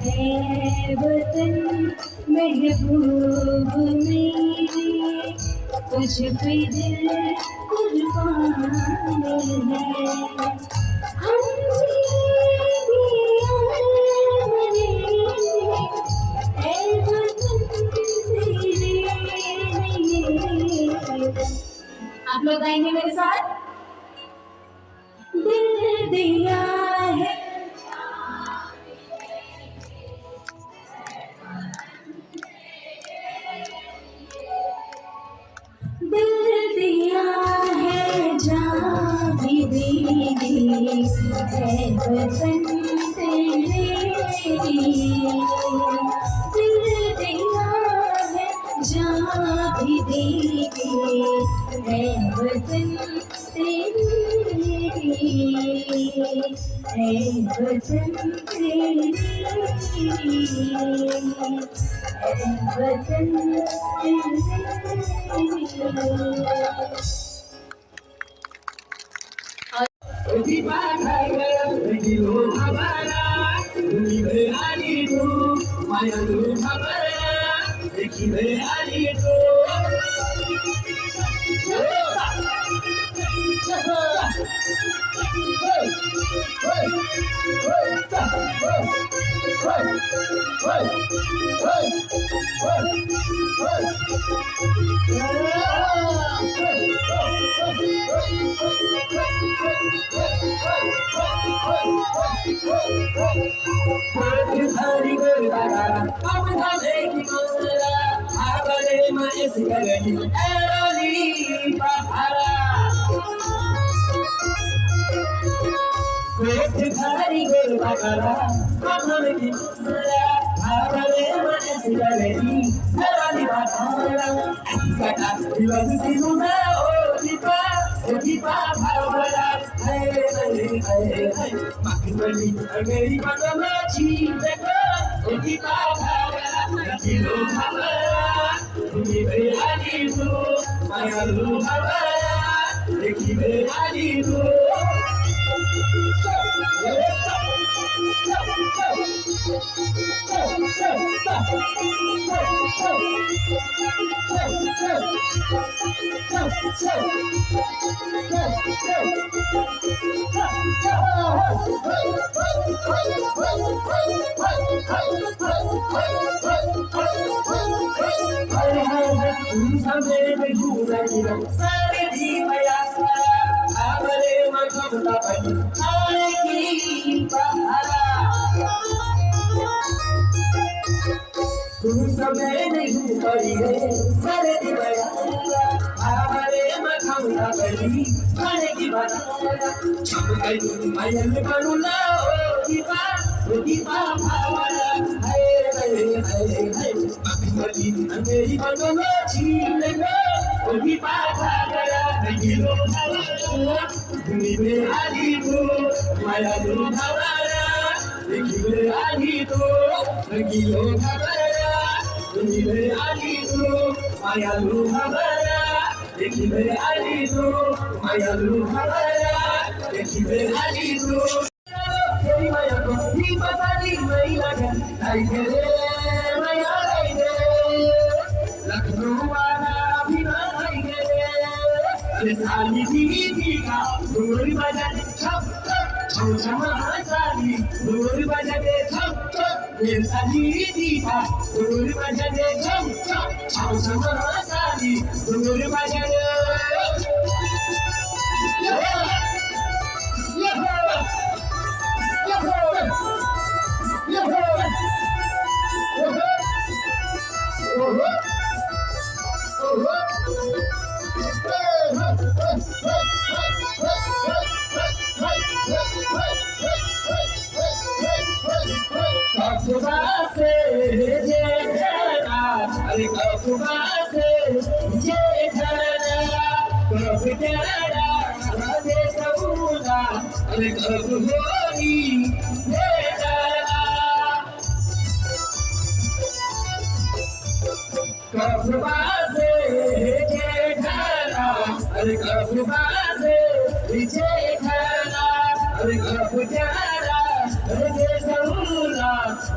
है वतन महबूब मेरे, तुझ पे दिल कुर्बान है। हम जिएंगे और मरेंगे, है वतन तेरे लिए। आप लोग गाएंगे मेरे साथ। दिल दिया है दिल दिया है, जान भी देंगे, है वतन तेरे लिए। दिल दिया है, जान भी देंगे, है वतन तेरे लिए, है वतन तेरे लिए, है वतन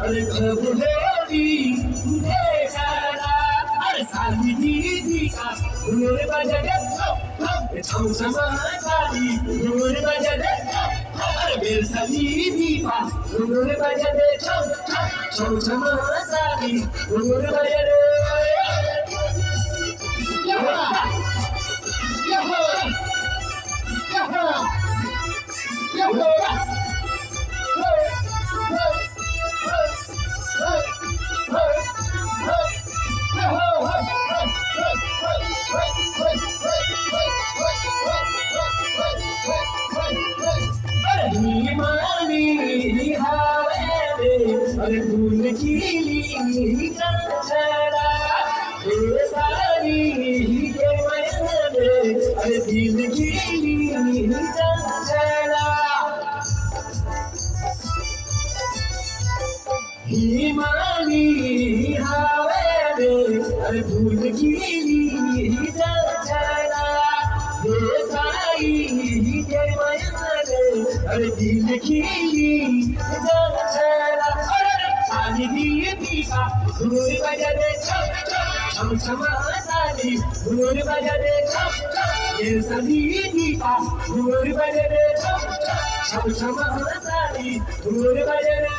अरे कब होगी देखना अरे साली दीदी का ढोल बजा दे छम छम साली ढोल बजा दे अरे मेरे साली दीदी का ढोल बजा दे छम छम साली ढोल बजा दे अरे फूल खिली चंचला ये सारी के मन अरे दिल खिली चंचला हिमानी हवे अरे फूल खिली चंचला ये सारी के मन अरे दिल खिली चंचला साली दीदी का ढोल बजा दे छम छम साली ढोल बजा दे ये साली दीदी का ढोल बजा दे छम छम साली ढोल बजा दे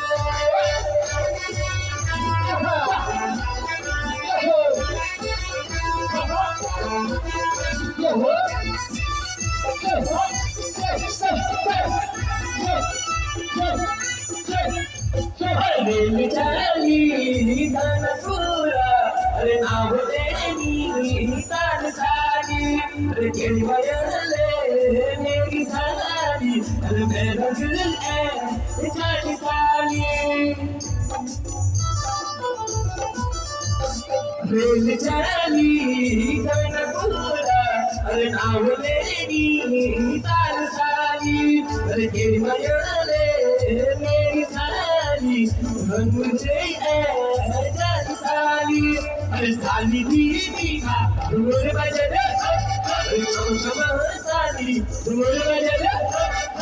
रेल चली धन पूरा अरे नाव देनी तान साली अरे केड़ी वयले मेरी साली अरे मेरा दिल है चाची साली रेल चली धन पूरा अरे नाव देनी तान साली अरे केड़ी वयले मेरी साली मुझे साली अरे साली दीदी का ढोल बजा दे अरे छम छम साली ढोल बजा दे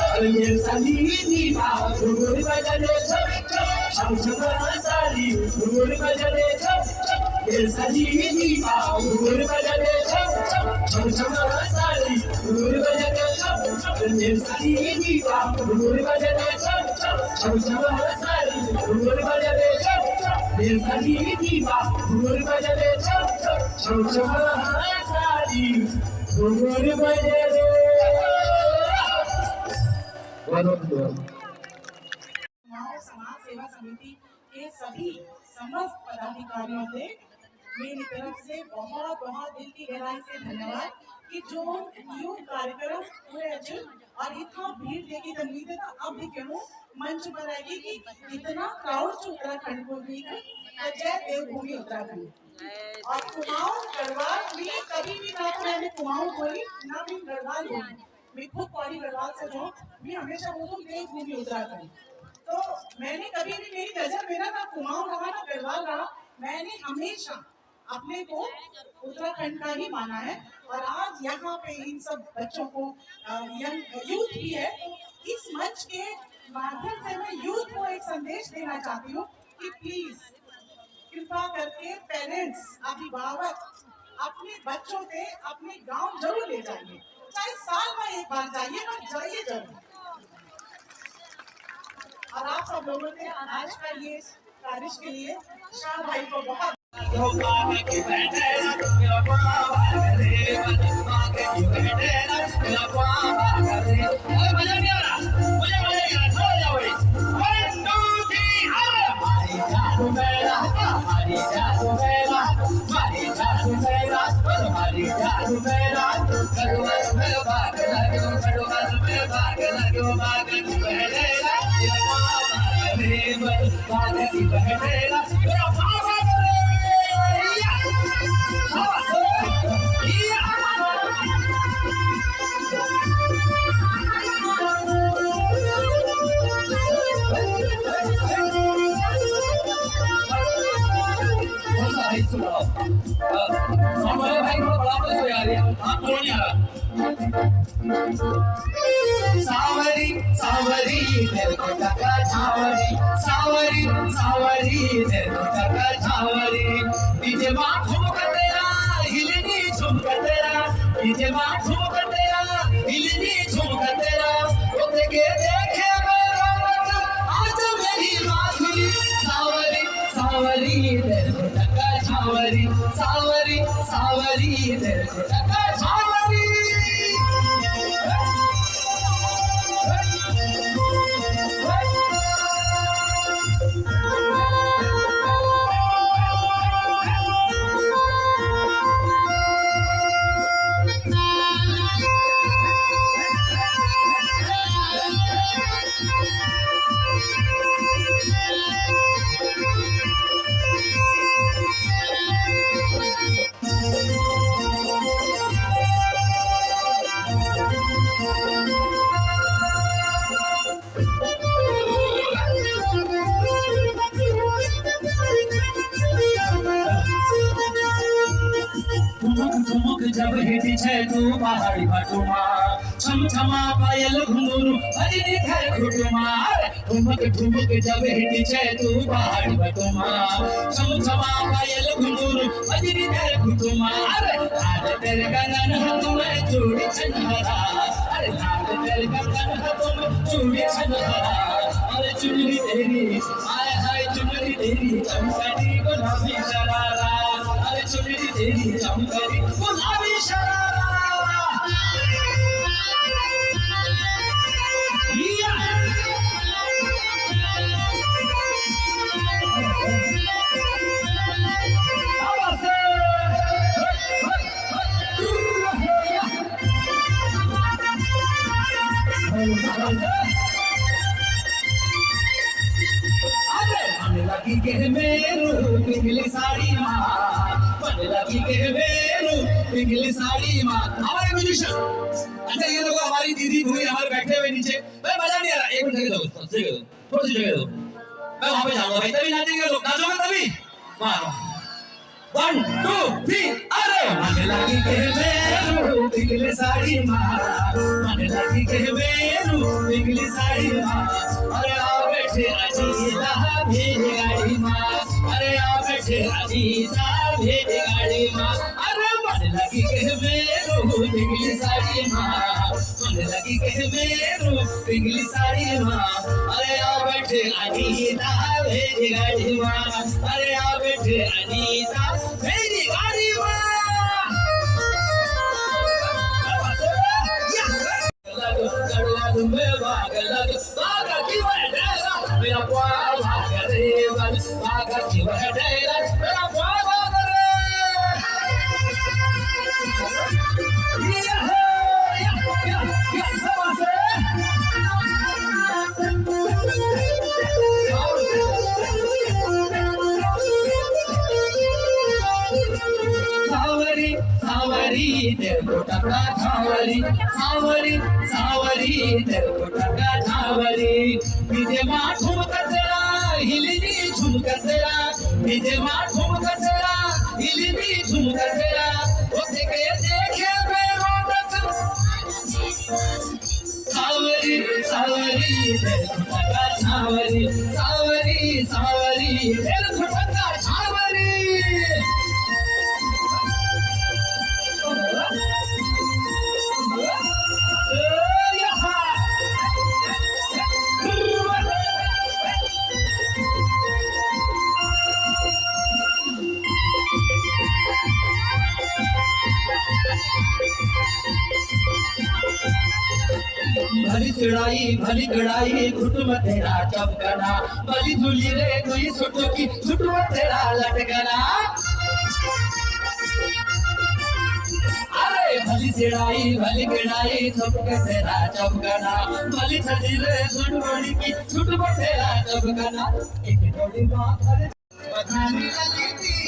अरे ये साली दीदी का ढोल बजा दे छम छम साली ढोल बजा दे ये साली दीदी का ढोल बजा दे छम छम साली ढोल बजा दे ये साली दीदी का ढोल बजा दे छम छम साली ढोल बजा दे ये साली दीदी का ढोल बजा दे छम छम साली ढोल बजा दे समाज सेवा समिति के सभी समस्त पदाधिकारियों से मेरी तरफ से बहुत बहुत दिल की गहराई से धन्यवाद कि जो यूथ कार्यक्रम हुए अच्छे और इतना भीड़ देखी तो उम्मीद है अब भी क्यों मंच पर आएगी कि इतना क्राउड जो उत्तराखंड को भी है जय देवभूमि उत्तराखंड और कुमाऊं गढ़वाल में कभी भी ना तो मैंने कुमाऊं बोली ना भी गढ़वाल बोली मैं खुद पौड़ी गढ़वाल से जो मैं हमेशा बोलूँ देवभूमि उत्तराखंड तो मैंने कभी भी मेरी नजर मेरा ना कुमाऊं रहा ना गढ़वाल रहा मैंने हमेशा अपने को उत्तराखंड का ही माना है और आज यहाँ पे इन सब बच्चों को यंग यूथ भी है इस मंच के माध्यम से मैं यूथ को एक संदेश देना चाहती हूँ कि प्लीज कृपा करके पेरेंट्स अभिभावक अपने बच्चों से अपने गांव जरूर ले जाइए चाहे साल में एक बार जाइए पर जाइए जरूर और आप सब लोगों ने आज का ये कार्य के लिए शाह भाई को बहुत सावरे सावरी सावरी तेरे को टका झावरी सावरी सावरी तेरे को टका झावरी डीजे मां ठुमक तेरा हिलनी झुमक तेरा डीजे मां ठुमक तेरा हिलनी झुमक तेरा वो देखे देखे मेरा मन आज मेरी माधुरी सावरी सावरी तेरे को टका झावरी सावरी सावरी तेरे को टका झावरी ठुमुक ठुमुक जब हिट छे तू पहाड़ी भटुमा छम छमा पायल घुंगरू हरी घर घुटुमा ठुमुक ठुमुक जब हिट छे तू पहाड़ी भटुमा छम छमा पायल घुंगरू हरी घर घुटुमा अरे लाल तेरे कंगन हाथ में चूड़ी छनहरा अरे लाल तेरे कंगन हाथ में चूड़ी छनहरा अरे चुनरी तेरी हाय हाय चुनरी तेरी चमकनी गुलाबी शरारा अरे चुनरी तेरी चमकनी गुलाबी शरारा या आवाज़ मन लगी के मेरू पिघली साड़ी माँ मन लगी के मेरू पिघली साड़ी माँ हमारे म्यूजिशियन अच्छा ये लोग हमारी दीदी भूई हमारे बैठे हुए नीचे भाई मजा नहीं आ रहा एक मिनट जगह दो थोड़ी सी जगह दो मैं वहां पे जाऊंगा भाई तभी नाचेंगे लोग नाचोगे तभी मारो 1 2 3 अरे मन लगी के मेरू पिघली साड़ी माँ मन लगी के मेरू पिघली साड़ी माँ अरे आओ बैठे अजीता भेज गाड़ी माँ अरे आओ बैठे अजीता भेज गाड़ी माँ अरे मन लगी के मेरू पिघली साड़ी माँ मन लगी के मेरू पिघली साड़ी माँ अरे आओ बैठे अजीता भेज गाड़ी माँ अरे आओ बैठे अजीता भेज गाड़ी माँ में भाग लग भागा की वह डेरा मेरा प्यार भाग रे बल भागा की वह डेरा मेरा प्यार भाग रे या समा से सावरी सावरी तेरे को टका झावरी सावरी सावरी तेरे को टका झावरी डीजे मां ठुमक तेरा हिलनी झुमक तेरा डीजे मां ठुमक तेरा हिलनी झुमक तेरा वो देखे देखे मेरा नच सावरी सावरी तेरे को टका झावरी सावरी सावरी तेरे को टका झावरी भली कड़ाई घुट में तेरा चमकना भली झूली रे कोई सुटकी सुट में तेरा लटकना अरे भली सिड़ाई भली कड़ाई चमके तेरा चमकना भली छजी रे सुटकी की सुट में तेरा चमकना एक जोड़ी बात अरे बधानी लगी थी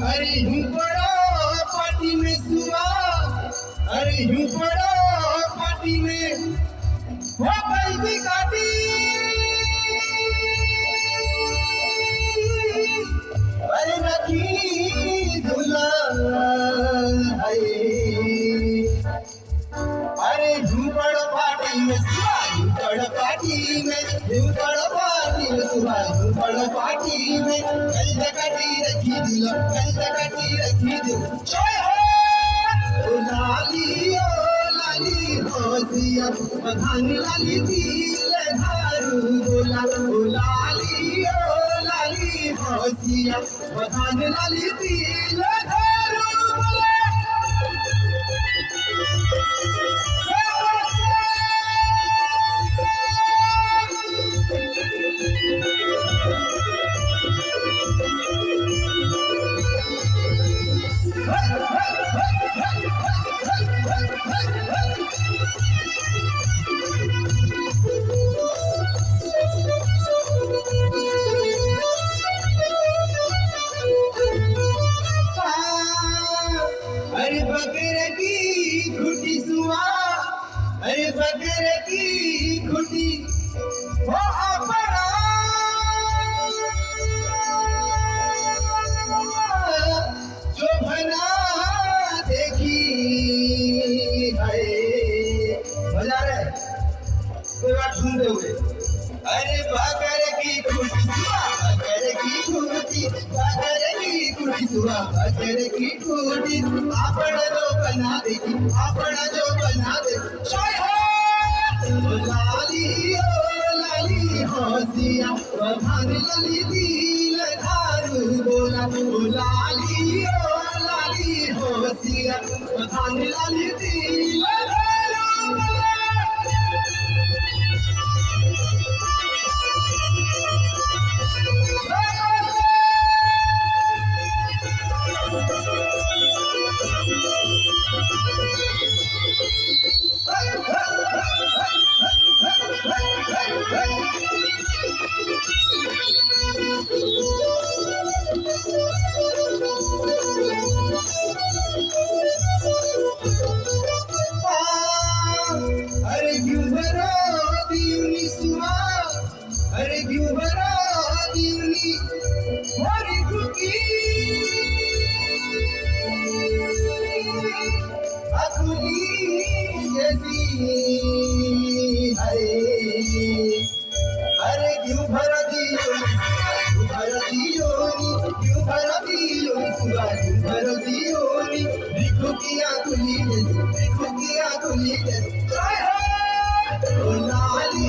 अरे यूं पड़ा पार्टी में सुआ, अरे यूं पड़ा पार्टी में वो बल्दी काटी, अरे रखी दुल्हा अरे यूं पड़ा पार्टी में सुआ, यूं पड़ा पार्टी में, यूं पड़ा पार्टी में सुआ, यूं पड़ा पार्टी में कल काटी रखी दुल्हा, कल काटी रखी दुल्हा। जय हो लाली होसिया बधान लाली दिल धारू बोला, ओ लाली होसिया बधान लाली दिल धारू बोला। अरे बकरे की खुटी सुआ, अरे बकरे की खुटी वो अपना जो बना देखी है मजा रहे कोई बात सुनते हुए। अरे बकरे की खुटी सुआ, बकरे की खुटी, बकरे की खुटी सुआ, बकरे की खुटी आपण जो बना देखी, आपण जो बना दे। जय हो लाली होसिया बधान लाली दिल धारू बोला, ओ लाली होसिया बधान लाली दिल धारू बोला। अरे क्यों भरा दीवनी सुआ, अरे क्यों भरा दीवनी मोरी कुकी अकुली जैसी है। अरे क्यों भरा दीवनी, क्यों भरा दीवनी सुआ, क्यों भरा दीवनी लिखो किया कुली जैसी, लिखो किया कुली जैसी। ओ लाली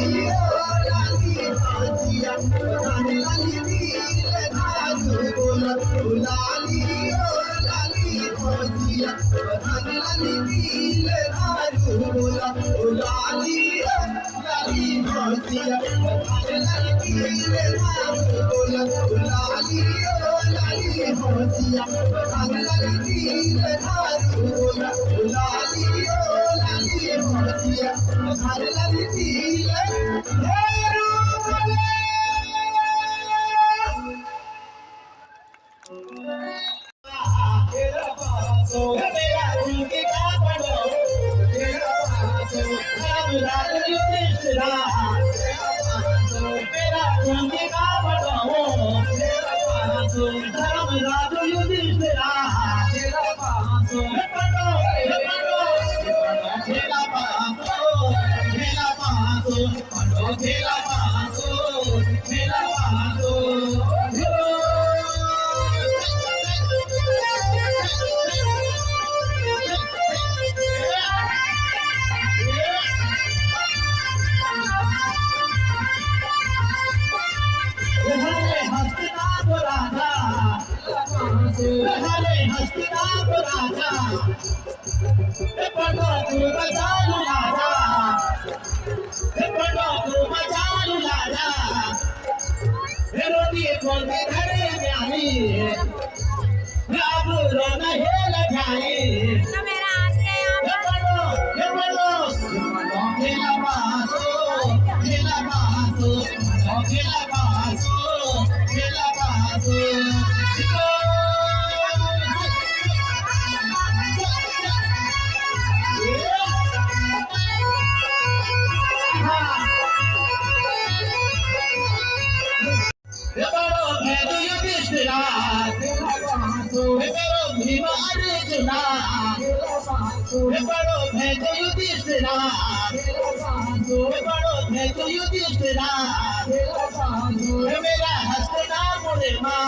होसिया बधान लाली दिल धारू बोला, ओ लाली होसिया बधान लाली दिल धारू बोला, ओ लाली होसिया बधान लाली दिल धारू बोला, ओ लाली होसिया बधान लाली दिल धारू बोला, ओ लाली होसिया बधान लाली दिल धारू बोला। तेरा पासो मेरा दिल के कापड़ो, तेरा पासो राम राज युधिष्ठिरा, तेरा पासो मेरा दिल के कापड़ो, तेरा पासो धर्म राज युधिष्ठिरा, तेरा पासो पटो तेरा पासो, तेरा पासो पटो तेरा पासो, तेरा पासो। हस्तिनापुर राजा, हस्तिनापुर राजा, पटो तू बचालू राजा, पटो तू बचालू राजा, रोटी खोल के घरे में आई, आए तो मेरा हाथ है यहाँ ये पर। पढ़ो ये पढ़ो खेला बासो खेला बासो खेला बासो खेला बासो ये बड़ो भेद युधिष्ठिरा ये बड़ो भीम अर्जुना ये बड़ो भेद युधिष्ठिरा ये बड़ो भेद युधिष्ठिरा ये मेरा हस्तना मुड़े माँ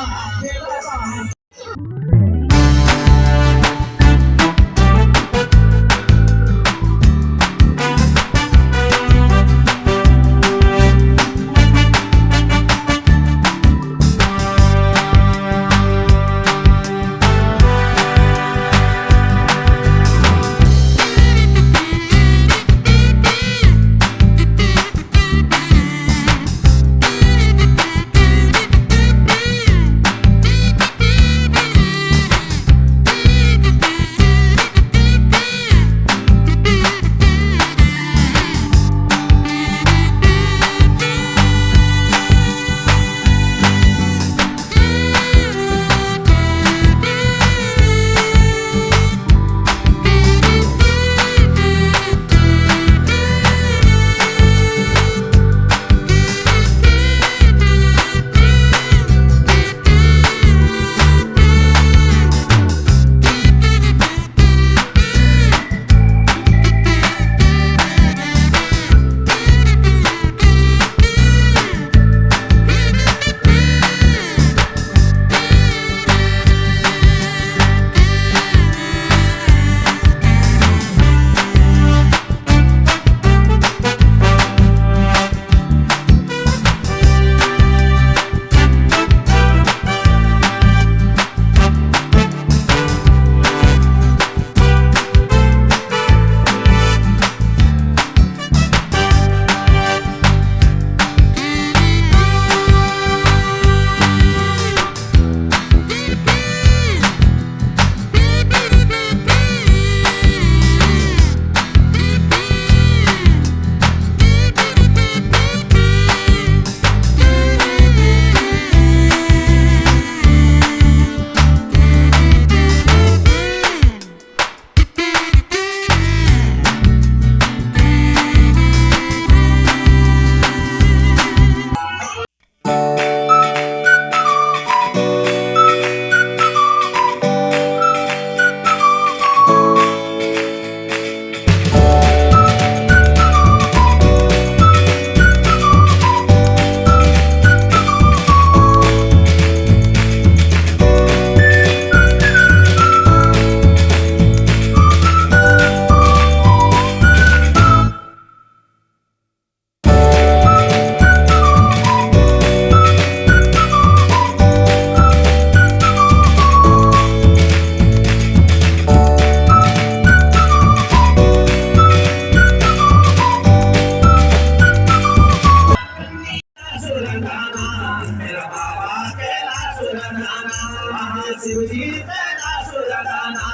शिवजी तेरा सुरगाना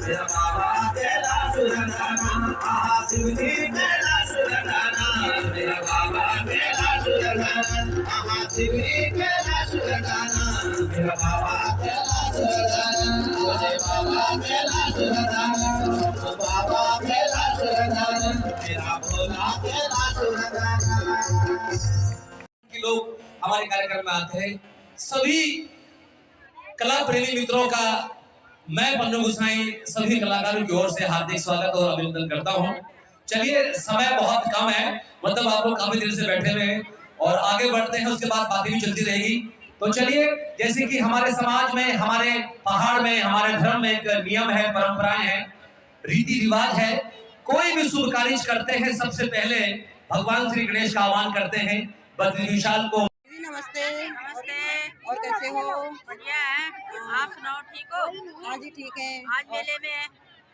मेरा बाबा तेरा सुरगाना शिवजी तेरा सुरगाना मेरा बाबा तेरा सुरगाना शिवजी तेरा सुरगाना मेरा बाबा तेरा सुरगाना मुझे बाबा तेरा सुरगाना बाबा तेरा सुरगाना मेरा भोला तेरा सुरगाना। लोग हमारे कार्यक्रम में आते हैं। सभी कला प्रेमी मित्रों का मैं पन्नू गोसाई सभी कलाकारों की ओर से हार्दिक स्वागत और अभिनंदन करता हूं। चलिए, समय बहुत कम है, मतलब आप लोग काफी देर से बैठे हुए हैं और आगे बढ़ते हैं, उसके बाद बातें भी चलती रहेगी। तो चलिए, जैसे कि हमारे समाज में, हमारे पहाड़ में, हमारे धर्म में एक नियम है, परंपराएं हैं, रीति रिवाज है। कोई भी शुभ कार्य करते हैं, सबसे पहले भगवान श्री गणेश का आह्वान करते हैं। बद्री विशाल को नमस्ते। नमस्ते। और कैसे हो? बढ़िया है, आप सुनाओ, ठीक हो? हाँ जी ठीक है। आज मेले में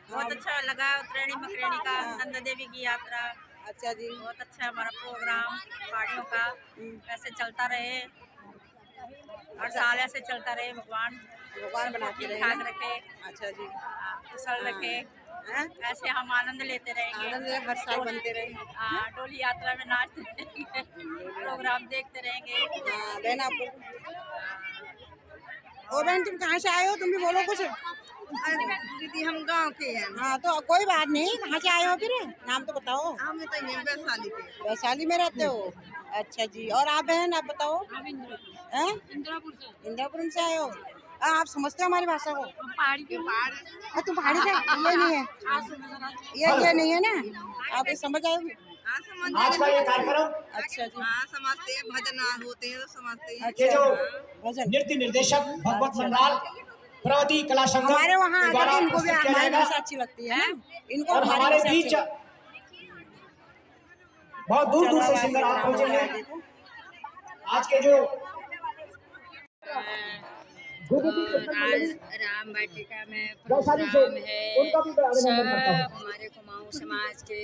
बहुत अच्छा लगा, उत्तरायणी मकरेणी का, नंदा देवी की यात्रा। अच्छा जी। बहुत अच्छा हमारा प्रोग्राम पहाड़ियों का ऐसे चलता रहे, हर साल ऐसे चलता रहे, भगवान भगवान बनाते ठीक रहे ठाक ना? रखे। अच्छा जी। कुशल रखे। हैं? ऐसे हम आनंद लेते रहेंगे। आनंद हर साल बनते रहे। हाँ, डोली यात्रा में नाचते रहेंगे, प्रोग्राम देखते रहेंगे। हाँ बहन आप और बहन तुम कहाँ से आए हो? तुम भी बोलो कुछ। दीदी हम गांव के हैं। हाँ तो कोई बात नहीं, कहाँ से आए हो फिर? नाम तो बताओ। हम तो नहीं वैशाली के। वैशाली में रहते हो? अच्छा जी। और आप बहन आप बताओ। हैं? इंदिरापुरम से आए हो? आप समझते हो हमारी भाषा को? पहाड़ी के तुम पहाड़ी से? ये नहीं है, ये नहीं है ना? आप ये समझ आए? हाँ समझ आज का ये कार्यक्रम अच्छा जी। हाँ समझते हैं, भजन होते हैं तो समझते हैं। के जो भजन नृत्य निर्देशक भगवत मंडाल प्रगति कला संघ हमारे वहाँ के द्वारा आकर इनको भी प्रस्तुत किया हमारी जाएगा। भाषा अच्छी लगती है ना? इनको और हमारे भाषा बीच अच्छी बहुत दूर दूर से सिंगर आप पहुंचे हैं। लगती है। आज के जो राम वाटिका में वैशाली से प्रोग्राम है। उनका भी मैं अभिनंदन करता हूँ। सब हमारे कुमाऊं समाज के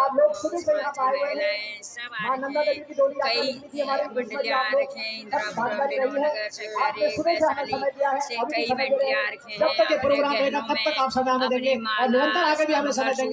आप लोग सुबह से यहाँ समाज आए के हुए हैं। महिलाएं सब मां आए नंदा देवी की हैं। डोली यात्रा कई निकली थी हमारे मंडलियां आप लोग रखे हैं, सब इंदिरापुरम, भागीदारी रही है। विनोदनगर से आपने सुबह से आना समय दिया है, से अभी भी कई समय दे रहे मंडलियां हैं। रखे जब हैं। तक ये प्रोग्राम रहेगा तब तक आप समय हमें देंगे और निरंतर आगे भी हमें समय देंगे।